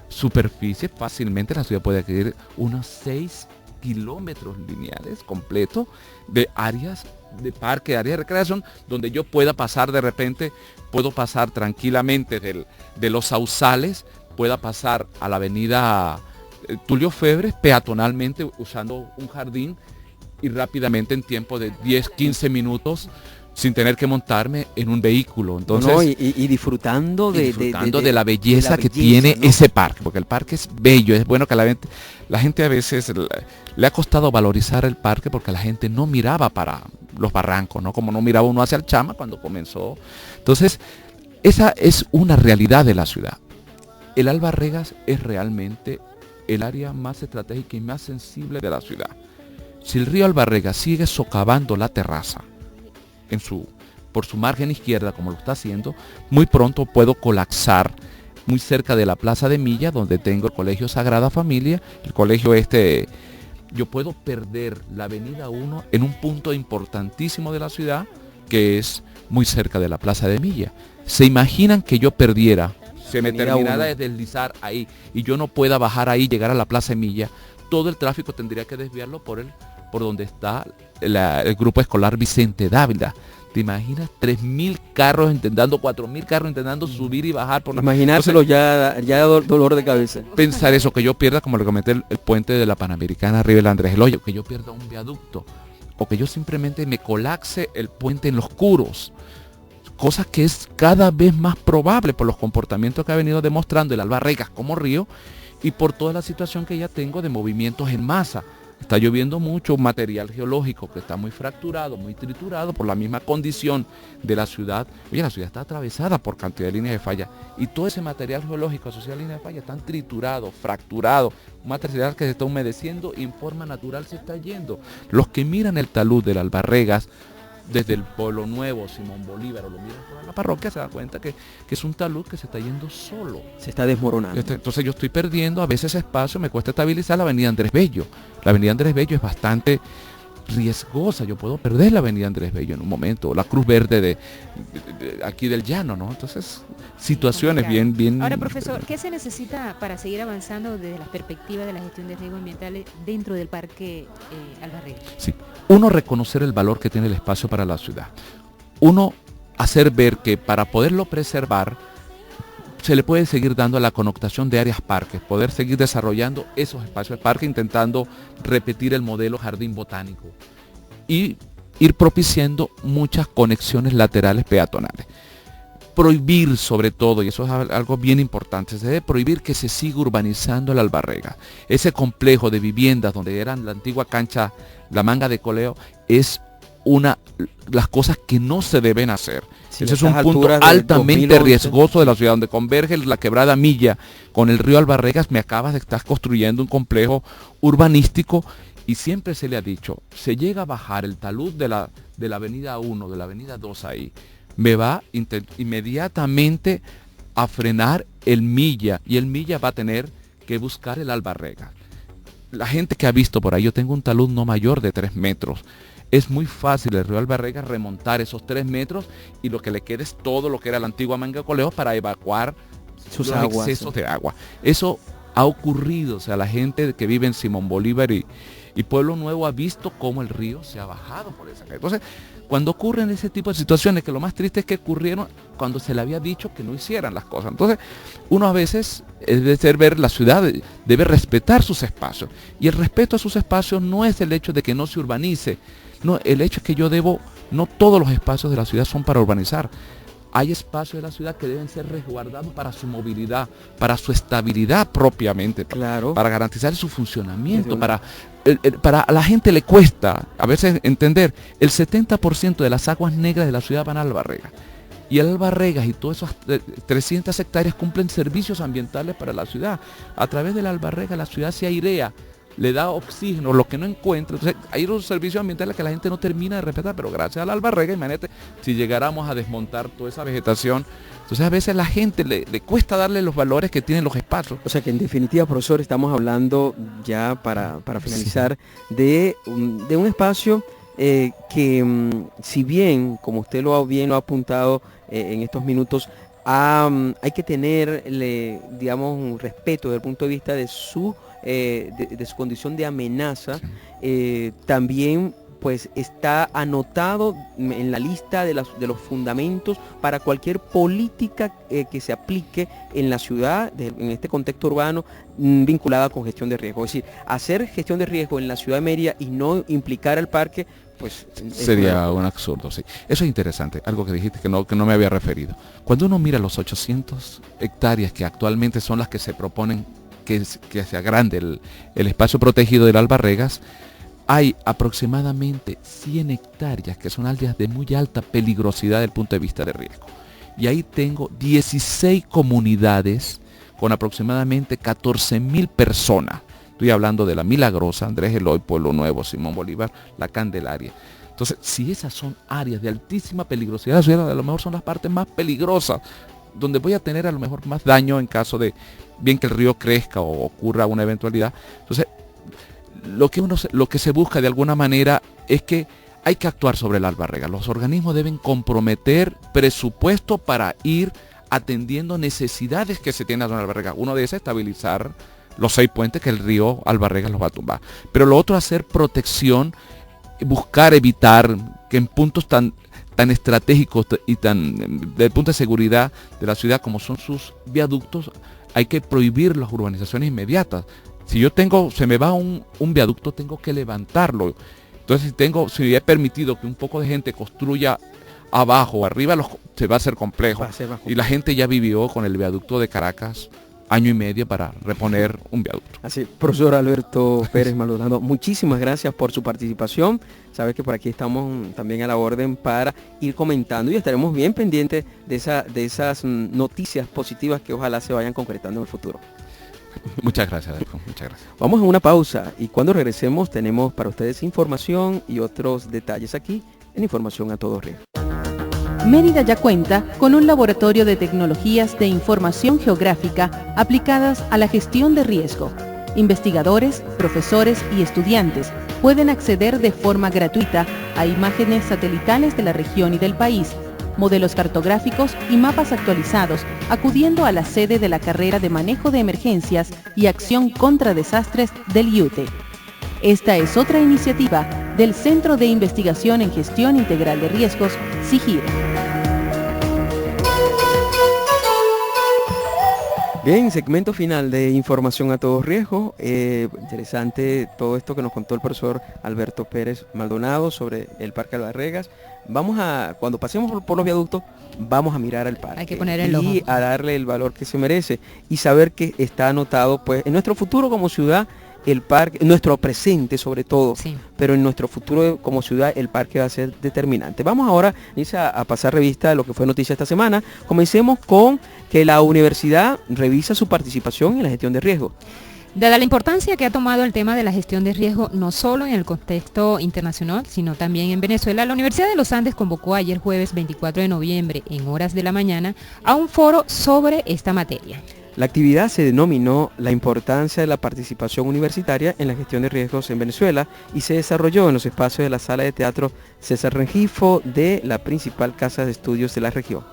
superficie fácilmente, la ciudad puede adquirir unos 6 kilómetros lineales completos de áreas de parque, áreas de recreación, donde yo pueda pasar de repente, puedo pasar tranquilamente de los Sausales, pueda pasar a la avenida Tulio Febres peatonalmente usando un jardín y rápidamente en tiempo de 10, 15 minutos sin tener que montarme en un vehículo. Entonces, y disfrutando de la belleza que tiene, ¿no?, ese parque, porque el parque es bello. Es bueno que la gente a veces le ha costado valorizar el parque porque la gente no miraba para los barrancos, ¿no? Como no miraba uno hacia el Chama cuando comenzó. Entonces, esa es una realidad de la ciudad. El Albarregas es realmente el área más estratégica y más sensible de la ciudad. Si el río Albarregas sigue socavando la terraza por su margen izquierda, como lo está haciendo, muy pronto puedo colapsar muy cerca de la Plaza de Milla, donde tengo el Colegio Sagrada Familia, el colegio yo puedo perder la avenida 1 en un punto importantísimo de la ciudad, que es muy cerca de la Plaza de Milla. ¿Se imaginan que yo perdiera, se me terminara de deslizar ahí y yo no pueda bajar ahí, llegar a la Plaza de Milla? Todo el tráfico tendría que desviarlo por donde está el grupo escolar Vicente Dávila. ¿Te imaginas? 3.000 carros intentando, 4.000 carros intentando subir y bajar por la... Imaginárselo. Entonces, ya dolor de cabeza. Pensar eso, que yo pierda, como le comenté, el puente de la Panamericana arriba del Andrés Eloy, que yo pierda un viaducto, o que yo simplemente me colapse el puente en Los Curos. Cosa que es cada vez más probable por los comportamientos que ha venido demostrando el Albarregas como río y por toda la situación que ya tengo de movimientos en masa. Está lloviendo mucho material geológico que está muy fracturado, muy triturado por la misma condición de la ciudad. Oye, la ciudad está atravesada por cantidad de líneas de falla y todo ese material geológico asociado a líneas de falla está triturado, fracturado, un material que se está humedeciendo y en forma natural se está yendo. Los que miran el talud del Albarregas desde el Pueblo Nuevo, Simón Bolívar, o lo miran por la parroquia, se dan cuenta que es un talud que se está yendo solo. Se está desmoronando. Entonces yo estoy perdiendo a veces espacio, me cuesta estabilizar la avenida Andrés Bello. La avenida Andrés Bello es bastante riesgosa, yo puedo perder la avenida Andrés Bello en un momento, la Cruz Verde de aquí del Llano, ¿no? Entonces, situaciones bien... Ahora, profesor, ¿qué se necesita para seguir avanzando desde la perspectiva de la gestión de riesgos ambientales dentro del Parque Albarrega? Sí, uno, reconocer el valor que tiene el espacio para la ciudad. Uno, hacer ver que para poderlo preservar, se le puede seguir dando la connotación de áreas parques, poder seguir desarrollando esos espacios de parque, intentando repetir el modelo jardín botánico y ir propiciando muchas conexiones laterales peatonales. Prohibir sobre todo, y eso es algo bien importante, se debe prohibir que se siga urbanizando el Albarrega. Ese complejo de viviendas donde eran la antigua cancha, la manga de coleo, es las cosas que no se deben hacer. Sí, ese es un punto altamente riesgoso de la ciudad, donde converge la quebrada Milla con el río Albarregas. Me acabas de estar construyendo un complejo urbanístico y siempre se le ha dicho, se llega a bajar el talud de la avenida 1, de la avenida 2 ahí, me va inmediatamente a frenar el Milla, y el Milla va a tener que buscar el Albarregas. La gente que ha visto por ahí, yo tengo un talud no mayor de 3 metros. Es muy fácil el río Albarrega remontar esos 3 metros y lo que le queda es todo lo que era la antigua manga de coleo para evacuar sus excesos de agua. Eso ha ocurrido, o sea, la gente que vive en Simón Bolívar y Pueblo Nuevo ha visto cómo el río se ha bajado por esa calle. Entonces, cuando ocurren ese tipo de situaciones, que lo más triste es que ocurrieron cuando se le había dicho que no hicieran las cosas. Entonces, uno a veces, debe ser ver la ciudad, debe respetar sus espacios. Y el respeto a sus espacios no es el hecho de que no se urbanice. No, el hecho es que no todos los espacios de la ciudad son para urbanizar. Hay espacios de la ciudad que deben ser resguardados para su movilidad, para su estabilidad propiamente, claro, para garantizar su funcionamiento, para a la gente le cuesta a veces entender, el 70% de las aguas negras de la ciudad van a Albarrega. Y el Albarregas y todas esas 300 hectáreas cumplen servicios ambientales para la ciudad. A través del Albarrega la ciudad se airea, le da oxígeno, lo que no encuentra. Entonces hay unos servicios ambientales que la gente no termina de respetar, pero gracias al Albarrega, imagínate, si llegáramos a desmontar toda esa vegetación. Entonces a veces a la gente le cuesta darle los valores que tienen los espacios. O sea que en definitiva, profesor, estamos hablando ya para finalizar, sí, de un espacio que si bien, como usted lo ha apuntado en estos minutos, hay que tenerle, digamos, un respeto desde el punto de vista de su condición de amenaza. También pues está anotado en la lista de los fundamentos para cualquier política que se aplique en la ciudad, en este contexto urbano, vinculada con gestión de riesgo. Es decir, hacer gestión de riesgo en la ciudad de Mérida y no implicar al parque, pues sería un absurdo, sí. Eso es interesante, algo que dijiste que no me había referido. Cuando uno mira los 800 hectáreas que actualmente son las que se proponen que se agrande el espacio protegido del Albarregas, hay aproximadamente 100 hectáreas que son áreas de muy alta peligrosidad desde el punto de vista de riesgo. Y ahí tengo 16 comunidades con aproximadamente 14.000 personas. Estoy hablando de La Milagrosa, Andrés Eloy, Pueblo Nuevo, Simón Bolívar, La Candelaria. Entonces, si esas son áreas de altísima peligrosidad, a lo mejor son las partes más peligrosas, donde voy a tener a lo mejor más daño en caso de bien que el río crezca o ocurra una eventualidad. Entonces, lo que se busca de alguna manera es que hay que actuar sobre el Albarrega. Los organismos deben comprometer presupuesto para ir atendiendo necesidades que se tienen en el Albarrega. Uno de esas es estabilizar los 6 puentes que el río Albarrega los va a tumbar. Pero lo otro, hacer protección, buscar evitar que en puntos tan estratégicos y desde el punto de seguridad de la ciudad como son sus viaductos, hay que prohibir las urbanizaciones inmediatas. Si se me va un viaducto, tengo que levantarlo. Entonces, si he permitido que un poco de gente construya abajo o arriba, se va a hacer complejo. Y la gente ya vivió con el viaducto de Caracas 1 año y medio para reponer un viaducto. Así, profesor Alberto Pérez Maldonado, muchísimas gracias por su participación. Sabes que por aquí estamos también a la orden para ir comentando y estaremos bien pendientes de esas noticias positivas que ojalá se vayan concretando en el futuro. Muchas gracias, Alberto. Muchas gracias. Vamos a una pausa y cuando regresemos tenemos para ustedes información y otros detalles aquí en Información a Todo Riesgo. Mérida ya cuenta con un laboratorio de tecnologías de información geográfica aplicadas a la gestión de riesgo. Investigadores, profesores y estudiantes pueden acceder de forma gratuita a imágenes satelitales de la región y del país, modelos cartográficos y mapas actualizados, acudiendo a la sede de la carrera de manejo de emergencias y acción contra desastres del IUTE. Esta es otra iniciativa del Centro de Investigación en Gestión Integral de Riesgos, SIGIR. Bien, segmento final de información a todo riesgo. Interesante todo esto que nos contó el profesor Alberto Pérez Maldonado sobre el Parque Albarregas. Cuando pasemos por los viaductos, vamos a mirar al parque. Hay que poner el ojo. Y a darle el valor que se merece y saber que está anotado pues en nuestro futuro como ciudad. El parque, nuestro presente sobre todo, sí, pero en nuestro futuro como ciudad el parque va a ser determinante. Vamos ahora, Nisa, a pasar revista de lo que fue noticia esta semana. Comencemos con que la universidad revisa su participación en la gestión de riesgo. Dada la importancia que ha tomado el tema de la gestión de riesgo, no solo en el contexto internacional, sino también en Venezuela, la Universidad de los Andes convocó ayer jueves 24 de noviembre, en horas de la mañana, a un foro sobre esta materia. La actividad se denominó La importancia de la participación universitaria en la gestión de riesgos en Venezuela y se desarrolló en los espacios de la sala de teatro César Rengifo de la principal casa de estudios de la región.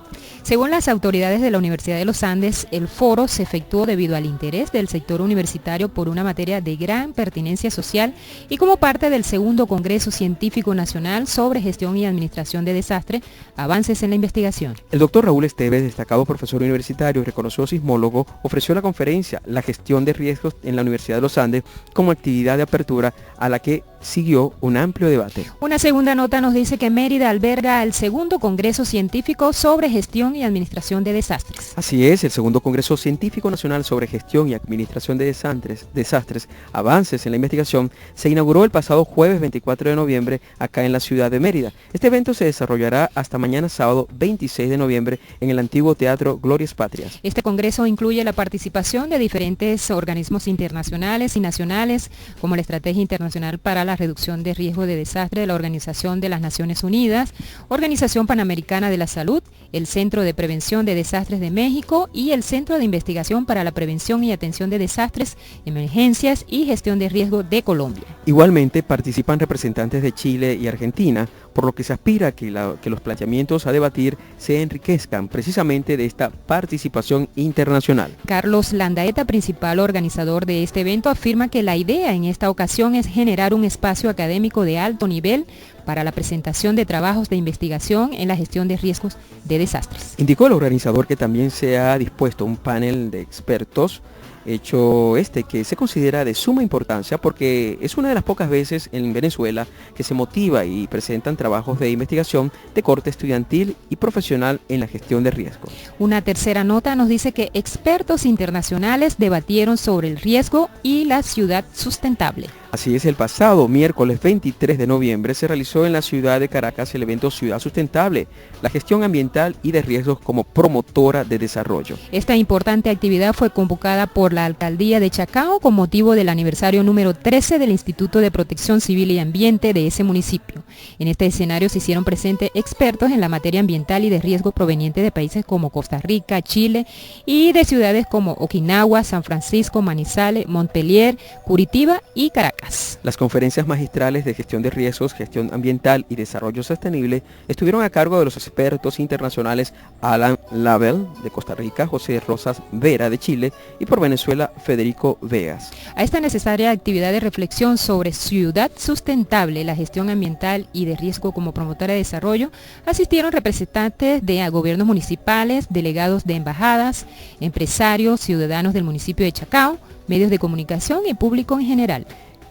Según las autoridades de la Universidad de los Andes, el foro se efectuó debido al interés del sector universitario por una materia de gran pertinencia social y como parte del segundo Congreso Científico Nacional sobre Gestión y Administración de Desastres, Avances en la Investigación. El doctor Raúl Esteves, destacado profesor universitario y reconocido sismólogo, ofreció la conferencia La gestión de riesgos en la Universidad de los Andes como actividad de apertura a la que siguió un amplio debate. Una segunda nota nos dice que Mérida alberga el segundo Congreso Científico sobre Gestión y Administración de Desastres. Así es, el segundo Congreso Científico Nacional sobre Gestión y Administración de Desastres, Avances en la Investigación, se inauguró el pasado jueves 24 de noviembre acá en la ciudad de Mérida. Este evento se desarrollará hasta mañana sábado 26 de noviembre en el antiguo Teatro Glorias Patrias. Este congreso incluye la participación de diferentes organismos internacionales y nacionales, como la Estrategia Internacional para la Reducción de Riesgo de Desastre de la Organización de las Naciones Unidas, Organización Panamericana de la Salud, el Centro de Prevención de Desastres de México y el Centro de Investigación para la Prevención y Atención de Desastres, Emergencias y Gestión de Riesgo de Colombia. Igualmente participan representantes de Chile y Argentina, por lo que se aspira que los planteamientos a debatir se enriquezcan precisamente de esta participación internacional. Carlos Landaeta, principal organizador de este evento, afirma que la idea en esta ocasión es generar un espacio académico de alto nivel para la presentación de trabajos de investigación en la gestión de riesgos de desastres. Indicó el organizador que también se ha dispuesto un panel de expertos, hecho que se considera de suma importancia porque es una de las pocas veces en Venezuela que se motiva y presentan trabajos de investigación de corte estudiantil y profesional en la gestión de riesgo. Una tercera nota nos dice que expertos internacionales debatieron sobre el riesgo y la ciudad sustentable. Así es, el pasado miércoles 23 de noviembre se realizó en la ciudad de Caracas el evento Ciudad Sustentable, la gestión ambiental y de riesgos como promotora de desarrollo. Esta importante actividad fue convocada por la Alcaldía de Chacao con motivo del aniversario número 13 del Instituto de Protección Civil y Ambiente de ese municipio. En este escenario se hicieron presentes expertos en la materia ambiental y de riesgo provenientes de países como Costa Rica, Chile y de ciudades como Okinawa, San Francisco, Manizales, Montpellier, Curitiba y Caracas. Las conferencias magistrales de gestión de riesgos, gestión ambiental y desarrollo sostenible estuvieron a cargo de los expertos internacionales Alan Label de Costa Rica, José Rosas Vera de Chile y por Venezuela Federico Vegas. A esta necesaria actividad de reflexión sobre ciudad sustentable, la gestión ambiental y de riesgo como promotora de desarrollo, asistieron representantes de gobiernos municipales, delegados de embajadas, empresarios, ciudadanos del municipio de Chacao, medios de comunicación y público en general.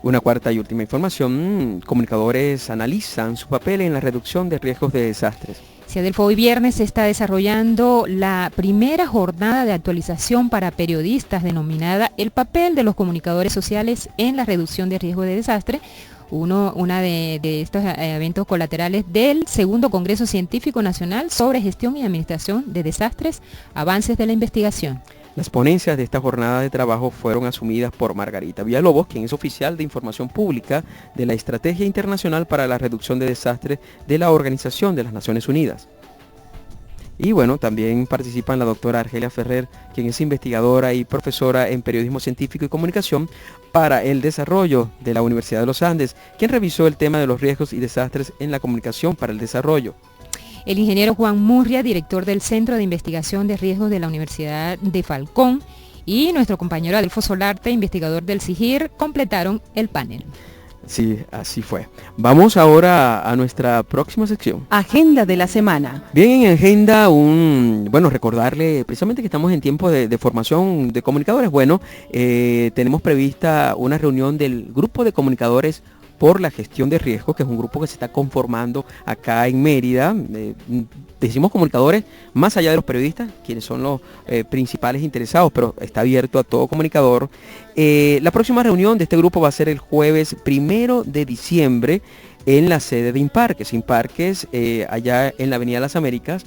Una cuarta y última información, comunicadores analizan su papel en la reducción de riesgos de desastres. Sí, Adelfo, hoy viernes se está desarrollando la primera jornada de actualización para periodistas denominada El papel de los comunicadores sociales en la reducción de riesgo de desastre. Una de estos eventos colaterales del segundo Congreso Científico Nacional sobre Gestión y Administración de Desastres, Avances de la Investigación. Las ponencias de esta jornada de trabajo fueron asumidas por Margarita Villalobos, quien es oficial de información pública de la Estrategia Internacional para la Reducción de Desastres de la Organización de las Naciones Unidas. Y bueno, también participan la doctora Argelia Ferrer, quien es investigadora y profesora en periodismo científico y comunicación para el desarrollo de la Universidad de los Andes, quien revisó el tema de los riesgos y desastres en la comunicación para el desarrollo. El ingeniero Juan Murria, director del Centro de Investigación de Riesgos de la Universidad de Falcón, y nuestro compañero Adelfo Solarte, investigador del SIGIR, completaron el panel. Sí, así fue. Vamos ahora a nuestra próxima sección. Agenda de la semana. Bien, en agenda, recordarle precisamente que estamos en tiempo de formación de comunicadores. Bueno, tenemos prevista una reunión del grupo de comunicadores por la gestión de riesgos, que es un grupo que se está conformando acá en Mérida. Decimos comunicadores más allá de los periodistas, quienes son los principales interesados, pero está abierto a todo comunicador. La próxima reunión de este grupo va a ser el jueves 1 de diciembre en la sede de Imparques. Imparques, allá en la Avenida Las Américas,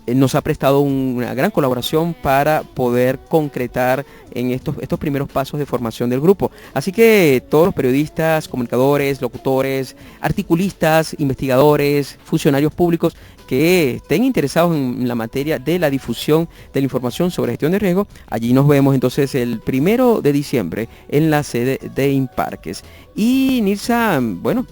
nos ha prestado una gran colaboración para poder concretar en estos primeros pasos de formación del grupo. Así que todos los periodistas, comunicadores, locutores, articulistas, investigadores, funcionarios públicos que estén interesados en la materia de la difusión de la información sobre gestión de riesgo, allí nos vemos entonces el 1 de diciembre en la sede de Imparques. Y Nilsa,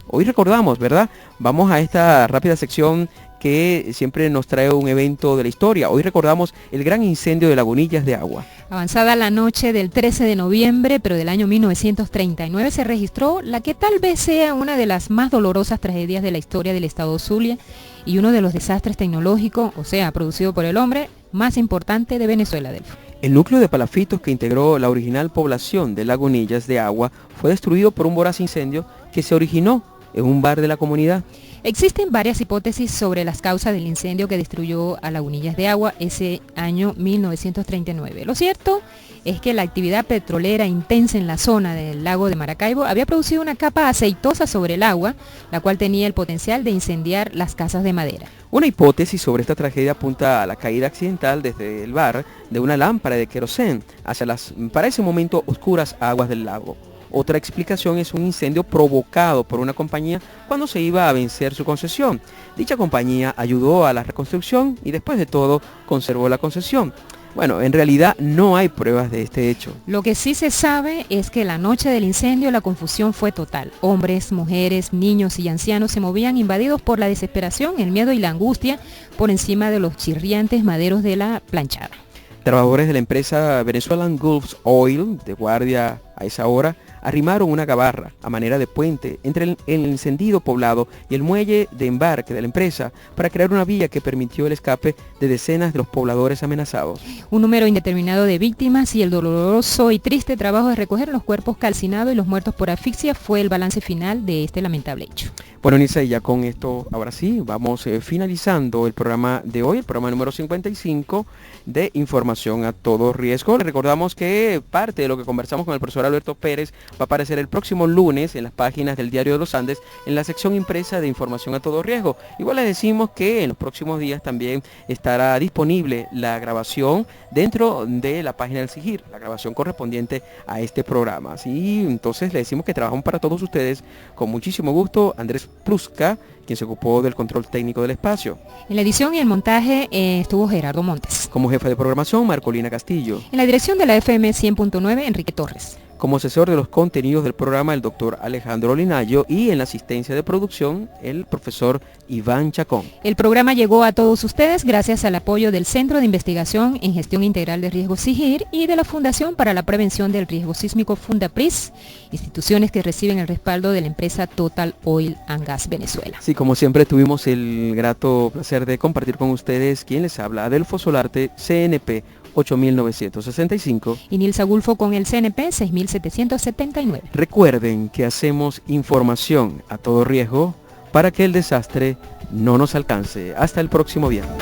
hoy recordamos, ¿verdad? Vamos a esta rápida sección que siempre nos trae un evento de la historia. Hoy recordamos el gran incendio de Lagunillas de Agua. Avanzada la noche del 13 de noviembre, pero del año 1939, se registró la que tal vez sea una de las más dolorosas tragedias de la historia del estado Zulia y uno de los desastres tecnológicos, producido por el hombre, más importante de Venezuela. El núcleo de palafitos que integró la original población de Lagunillas de Agua fue destruido por un voraz incendio que se originó en un bar de la comunidad. Existen varias hipótesis sobre las causas del incendio que destruyó a Lagunillas de Agua ese año 1939. Lo cierto es que la actividad petrolera intensa en la zona del lago de Maracaibo había producido una capa aceitosa sobre el agua, la cual tenía el potencial de incendiar las casas de madera. Una hipótesis sobre esta tragedia apunta a la caída accidental desde el bar de una lámpara de querosén hacia las, para ese momento, oscuras aguas del lago. Otra explicación es un incendio provocado por una compañía cuando se iba a vencer su concesión. Dicha compañía ayudó a la reconstrucción y después de todo conservó la concesión. En realidad no hay pruebas de este hecho. Lo que sí se sabe es que la noche del incendio la confusión fue total. Hombres, mujeres, niños y ancianos se movían invadidos por la desesperación, el miedo y la angustia por encima de los chirriantes maderos de la planchada. Trabajadores de la empresa Venezuelan Gulf Oil, de guardia a esa hora, arrimaron una gabarra a manera de puente entre el encendido poblado y el muelle de embarque de la empresa para crear una vía que permitió el escape de decenas de los pobladores amenazados. Un número indeterminado de víctimas y el doloroso y triste trabajo de recoger los cuerpos calcinados y los muertos por asfixia fue el balance final de este lamentable hecho. Bueno, Nilsa, y ya con esto, ahora sí, vamos finalizando el programa de hoy, el programa número 55 de Información a Todo Riesgo. Les recordamos que parte de lo que conversamos con el profesor Alberto Pérez va a aparecer el próximo lunes en las páginas del Diario de los Andes, en la sección impresa de Información a Todo Riesgo. Igual les decimos que en los próximos días también estará disponible la grabación dentro de la página del SIGIR, la grabación correspondiente a este programa. Así, entonces le decimos que trabajamos para todos ustedes con muchísimo gusto. Andrés Plusca, quien se ocupó del control técnico del espacio. En la edición y el montaje estuvo Gerardo Montes. Como jefe de programación, Marcolina Castillo. En la dirección de la FM 100.9, Enrique Torres. Como asesor de los contenidos del programa, el doctor Alejandro Linayo, y en la asistencia de producción, el profesor Iván Chacón. El programa llegó a todos ustedes gracias al apoyo del Centro de Investigación en Gestión Integral de Riesgos SIGIR y de la Fundación para la Prevención del Riesgo Sísmico Fundapris, instituciones que reciben el respaldo de la empresa Total Oil and Gas Venezuela. Sí, como siempre tuvimos el grato placer de compartir con ustedes quien les habla, Adelfo Solarte, CNP 8965. Y Nilsa Gulfo con el CNP 6779. Recuerden que hacemos información a todo riesgo para que el desastre no nos alcance. Hasta el próximo viernes.